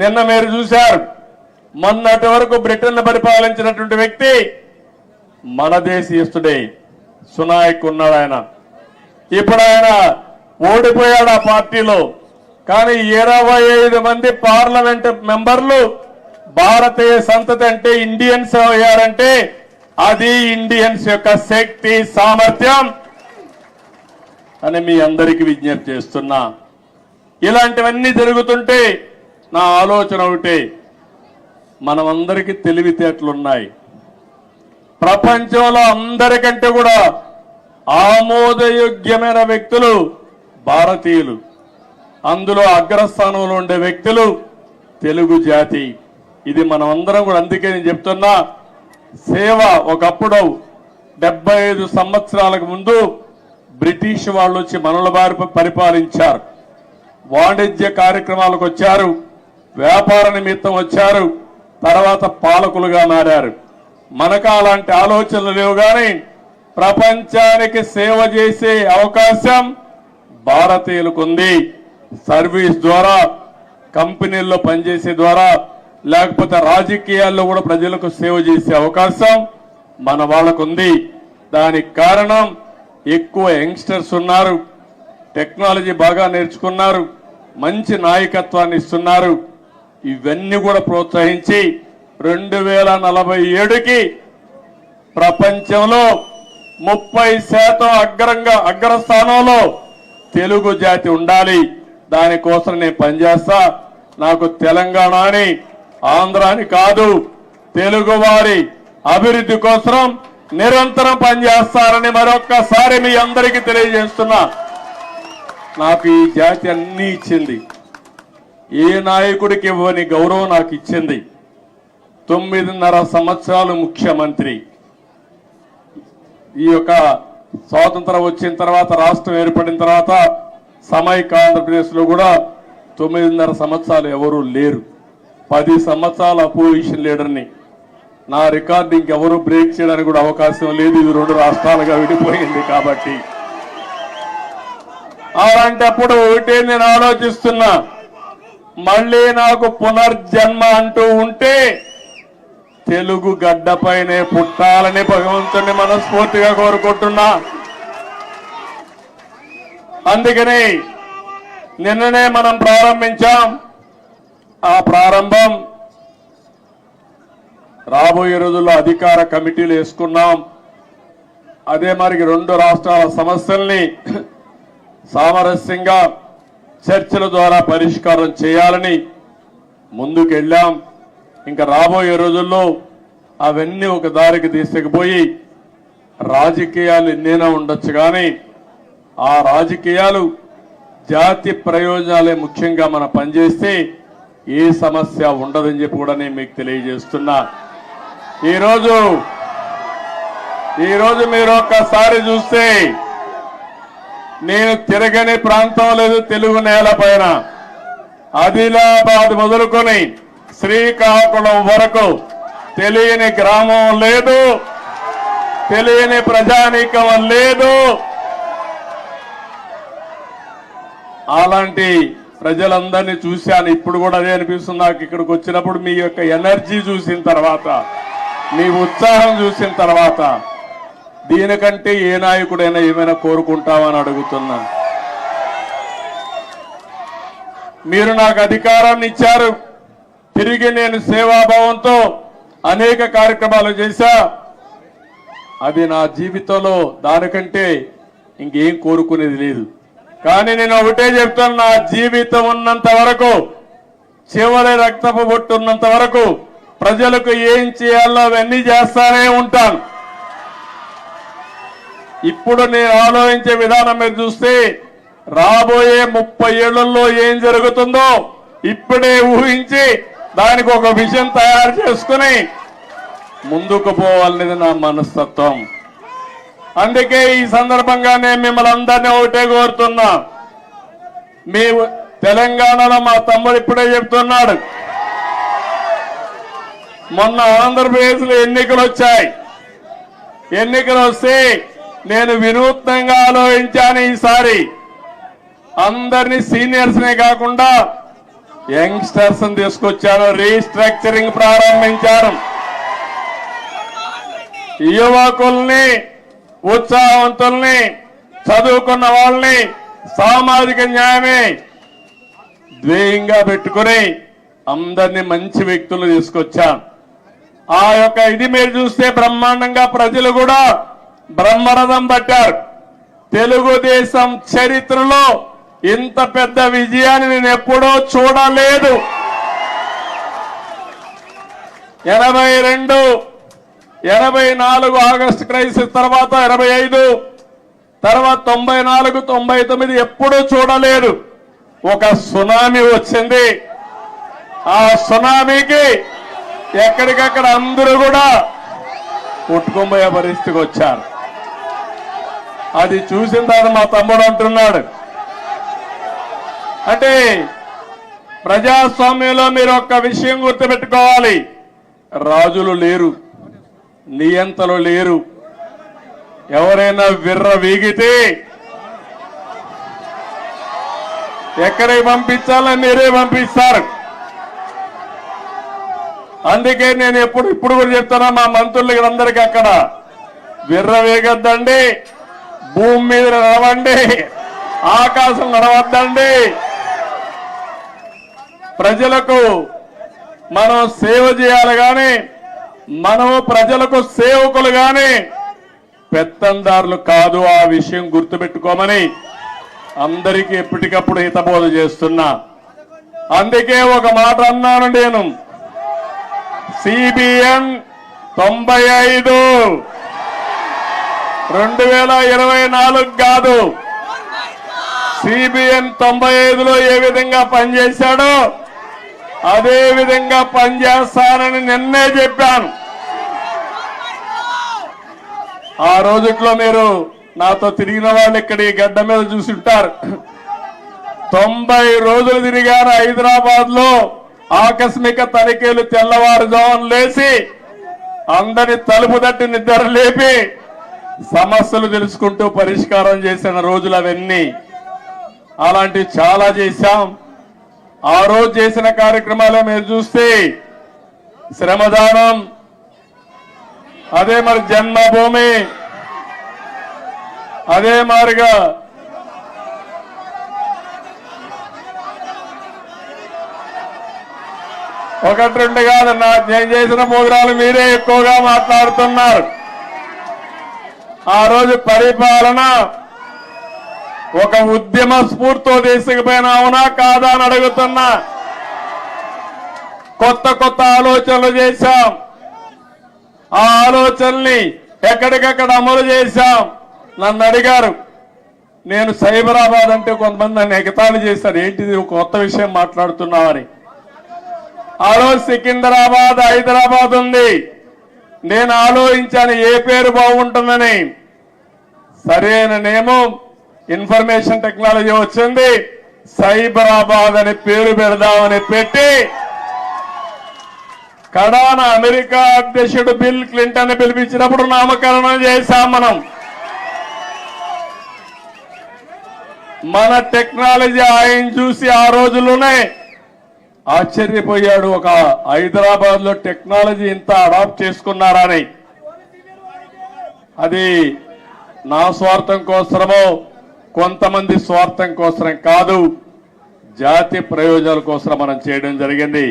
నిన్న మీరు చూశారు, మొన్నటి వరకు బ్రిటన్ పరిపాలించినటువంటి వ్యక్తి మన దేశీయుడే, సునాయక్ ఉన్నాడు. ఆయన ఇప్పుడు ఆయన ఓడిపోయాడు ఆ పార్టీలో. కానీ 25 మంది పార్లమెంట్ మెంబర్లు భారతీయ సంతతి అంటే ఇండియన్స్ అయ్యారంటే అది ఇండియన్స్ యొక్క శక్తి సామర్థ్యం అని మీ అందరికీ విజ్ఞప్తి చేస్తున్నా. ఇలాంటివన్నీ జరుగుతుంటే నా ఆలోచన ఒకటే, మనమందరికీ తెలివితేటలున్నాయి. ప్రపంచంలో అందరికంటే కూడా ఆమోదయోగ్యమైన వ్యక్తులు భారతీయులు. అందులో అగ్రస్థానంలో ఉండే వ్యక్తులు తెలుగు జాతి. ఇది మనం అందరం కూడా, అందుకే నేను చెప్తున్నా, సేవ ఒకప్పుడు 75 సంవత్సరాలకు ముందు బ్రిటిష్ వాళ్ళు వచ్చి మనల బారి పరిపాలించారు. వాణిజ్య కార్యక్రమాలకు వచ్చారు, వ్యాపార నిమిత్తం వచ్చారు, తర్వాత పాలకులుగా మారారు. మనకు అలాంటి ఆలోచనలు లేవు. కానీ ప్రపంచానికి సేవ చేసే అవకాశం భారతీయులకు ఉంది. సర్వీస్ ద్వారా, కంపెనీల్లో పనిచేసే ద్వారా, లేకపోతే రాజకీయాల్లో కూడా ప్రజలకు సేవ చేసే అవకాశం మన వాళ్ళకు ఉంది. దానికి కారణం ఎక్కువ యంగ్స్టర్స్ ఉన్నారు, టెక్నాలజీ బాగా నేర్చుకున్నారు, మంచి నాయకత్వాన్ని ఇస్తున్నారు. ఇవన్నీ కూడా ప్రోత్సహించి 2047కి ప్రపంచంలో 30% అగ్రస్థానంలో తెలుగు జాతి ఉండాలి. దానికోసం నేను పనిచేస్తా. నాకు తెలంగాణ అని, ఆంధ్ర అని కాదు, తెలుగు వారి అభివృద్ధి కోసం నిరంతరం పనిచేస్తారని మరొక్కసారి మీ అందరికీ తెలియజేస్తున్నా. నాకు ఈ జాతి అన్నీ ఇచ్చింది. ఏ నాయకుడికి ఇవ్వని గౌరవం నాకు ఇచ్చింది. 9.5 సంవత్సరాలు ముఖ్యమంత్రి. ఈ యొక్క స్వాతంత్రం వచ్చిన తర్వాత, రాష్ట్రం ఏర్పడిన తర్వాత సమైక్య ఆంధ్రప్రదేశ్ లో కూడా 9.5 సంవత్సరాలు ఎవరూ లేరు. 10 సంవత్సరాల అపోజిషన్ లీడర్ని. నా రికార్డు ఇంకెవరూ బ్రేక్ చేయడానికి కూడా అవకాశం లేదు. ఇది 2 రాష్ట్రాలుగా విడిపోయింది. కాబట్టి అలాంటప్పుడు ఒకటే నేను ఆలోచిస్తున్నా, మళ్ళీ నాకు పునర్జన్మ అంటూ ఉంటే తెలుగు గడ్డపైనే పుట్టాలని భగవంతుని మనస్ఫూర్తిగా కోరుకుంటున్నా. అందుకని నిన్ననే మనం ప్రారంభించాం. ఆ ప్రారంభం రాబోయే రోజుల్లో అధికార కమిటీలు వేసుకున్నాం. అదే మరి 2 రాష్ట్రాల సమస్యల్ని సామరస్యంగా చర్చల ద్వారా పరిష్కారం చేయాలని ముందుకెళ్ళాం. ఇంకా రాబోయే రోజుల్లో అవన్నీ ఒక దారికి తీసుకుపోయి, రాజకీయాలు ఎన్నైనా ఉండొచ్చు కానీ ఆ రాజకీయాలు జాతి ప్రయోజనాలే ముఖ్యంగా మనం పనిచేస్తే ఏ సమస్య ఉండదని చెప్పి కూడా నేను మీకు తెలియజేస్తున్నా. ఈరోజు మీరు ఒక్కసారి చూస్తే నేను తిరగని ప్రాంతం లేదు తెలుగు నేల పైన. ఆదిలాబాద్ మొదలుకొని శ్రీకాకుళం వరకు తెలియని గ్రామం లేదు, తెలియని ప్రజానీకం లేదు. అలాంటి ప్రజలందరినీ చూశాను. ఇప్పుడు కూడా అదే అనిపిస్తుంది నాకు. ఇక్కడికి వచ్చినప్పుడు మీ యొక్క ఎనర్జీ చూసిన తర్వాత, మీ ఉత్సాహం చూసిన తర్వాత, దీనికంటే ఏ నాయకుడైనా ఏమైనా కోరుకుంటామని అడుగుతున్నా. మీరు నాకు అధికారాన్ని ఇచ్చారు. తిరిగి నేను సేవాభావంతో అనేక కార్యక్రమాలు చేశా. అది నా జీవితంలో దానికంటే ఇంకేం కోరుకునేది లేదు. కానీ నేను ఒకటే చెప్తాను, నా జీవితం ఉన్నంత వరకు, చివరి రక్తపు బొట్టు ఉన్నంత వరకు ప్రజలకు ఏం చేయాలో అవన్నీ చేస్తానే ఉంటాను. ఇప్పుడు నేను ఆలోచించే విధానం మీరు చూస్తే రాబోయే 30 ఏళ్లలో ఏం జరుగుతుందో ఇప్పుడే ఊహించి దానికి ఒక విజన్ తయారు చేసుకుని ముందుకు పోవాలనేది నా మనస్తత్వం. అందుకే ఈ సందర్భంగా నేను మిమ్మల్ని అందరినీ ఒకటే కోరుతున్నా. మీ తెలంగాణలో మా తమ్ముడు ఇప్పుడే చెప్తున్నాడు, మొన్న ఆంధ్రప్రదేశ్ లో ఎన్నికలు వచ్చాయి. ఎన్నికలు వస్తే నేను వినూత్నంగా ఆలోచించాను. ఈసారి అందరినీ సీనియర్స్ నే కాకుండా యంగ్స్టర్స్ తీసుకొచ్చాను, రీస్ట్రక్చరింగ్ ప్రారంభించాను. యువకుల్ని, ఉత్సాహవంతుల్ని, చదువుకున్న వాళ్ళని సామాజిక న్యాయమే ధ్యేయంగా పెట్టుకుని అందరినీ మంచి వ్యక్తులు తీసుకొచ్చాను. ఆ యొక్క ఇది మీరు చూస్తే బ్రహ్మాండంగా ప్రజలు కూడా బ్రహ్మరథం పట్టారు. తెలుగుదేశం చరిత్రలో ఇంత పెద్ద విజయాన్ని నేను ఎప్పుడూ చూడలేదు. 82, 84 ఆగస్టు క్రైసిస్ తర్వాత 85, తర్వాత 94, 99 ఎప్పుడూ చూడలేదు. ఒక సునామీ వచ్చింది. ఆ సునామీకి ఎక్కడికక్కడ అందరూ కూడా కొట్టుకుపోయే పరిస్థితికి వచ్చారు. అది చూసిన తర్వాత మా తమ్ముడు అంటున్నాడు, అంటే ప్రజాస్వామ్యంలో మీరు ఒక్క విషయం గుర్తుపెట్టుకోవాలి, రాజులు లేరు, నియంతలు లేరు. ఎవరైనా విర్ర వీగితే ఎక్కడికి పంపించాలో మీరే పంపిస్తారు. అందుకే నేను ఇప్పుడు కూడా చెప్తున్నా మా మంత్రులకి అందరికీ, అక్కడ విర్ర వేగొద్దండి, భూమి మీద నడవండి, ఆకాశం నడవద్దండి. ప్రజలకు మనం సేవ చేయాలి కానీ మనము ప్రజలకు సేవకులు కానీ పెత్తందారులు కాదు. ఆ విషయం గుర్తుపెట్టుకోమని అందరికీ ఎప్పటికప్పుడు హితబోధ చేస్తున్నా. అందుకే ఒక మాట అన్నాను నేను, CBN 95 2024 కాదు, CBN 95లో ఏ విధంగా పనిచేశాడో అదే విధంగా పనిచేస్తానని నిన్నే చెప్పాను. ఆ రోజుట్లో మీరు నాతో తిరిగిన వాళ్ళు ఇక్కడ ఈ గడ్డ మీద చూసుంటారు. 90 రోజులు తిరిగాను హైదరాబాద్ లో. ఆకస్మిక తనిఖీలు, తెల్లవారుజామున లేచి అందరి తలుపు తట్టి నిద్ర లేపి సమస్యలు తెలుసుకుంటూ పరిష్కారం చేసిన రోజులు అవన్నీ. అలాంటివి చాలా చేశాం. ఆ రోజు చేసిన కార్యక్రమాలే మీరు చూస్తే శ్రమదానం, అదే మరి జన్మభూమి, అదే మారిగా ఒకటి రెండు కాదు, నేను చేసిన ప్రోగ్రాలు మీరే ఎక్కువగా మాట్లాడుతున్నారు. ఆ రోజు పరిపాలన ఒక ఉద్యమ స్ఫూర్తితో తీసుకుపోయినా అవునా కాదా అని అడుగుతున్నా. కొత్త కొత్త ఆలోచనలు చేశాం. ఆ ఆలోచనల్ని ఎక్కడికక్కడ అమలు చేశాం. నన్ను అడిగారు, నేను సైబరాబాద్ అంటే కొంతమంది నన్ను ఎగతాళి చేశారు, ఏంటిది కొత్త విషయం మాట్లాడుతున్నామని. ఆ రోజు సికింద్రాబాద్, హైదరాబాద్ ఉంది. నేను ఆలోచించాను ఏ పేరు బాగుంటుందని. సరైన నేమం ఇన్ఫర్మేషన్ టెక్నాలజీ వచ్చింది, సైబరాబాద్ అని పేరు పెడదామని పెట్టి కడాన అమెరికా అధ్యక్షుడు బిల్ క్లింటన్ పిలిపించినప్పుడు నామకరణం చేశాం. మన టెక్నాలజీ ఆయన చూసి ఆ రోజుల్లోనే ఆశ్చర్యపోయాడు, ఒక హైదరాబాద్ లో టెక్నాలజీ ఇంత అడాప్ట్ చేసుకున్నారని. అది నా స్వార్థం కోసమో కొంతమంది స్వార్థం కోసం కాదు, జాతి ప్రయోజనాల కోసం మనం చేయడం జరిగింది.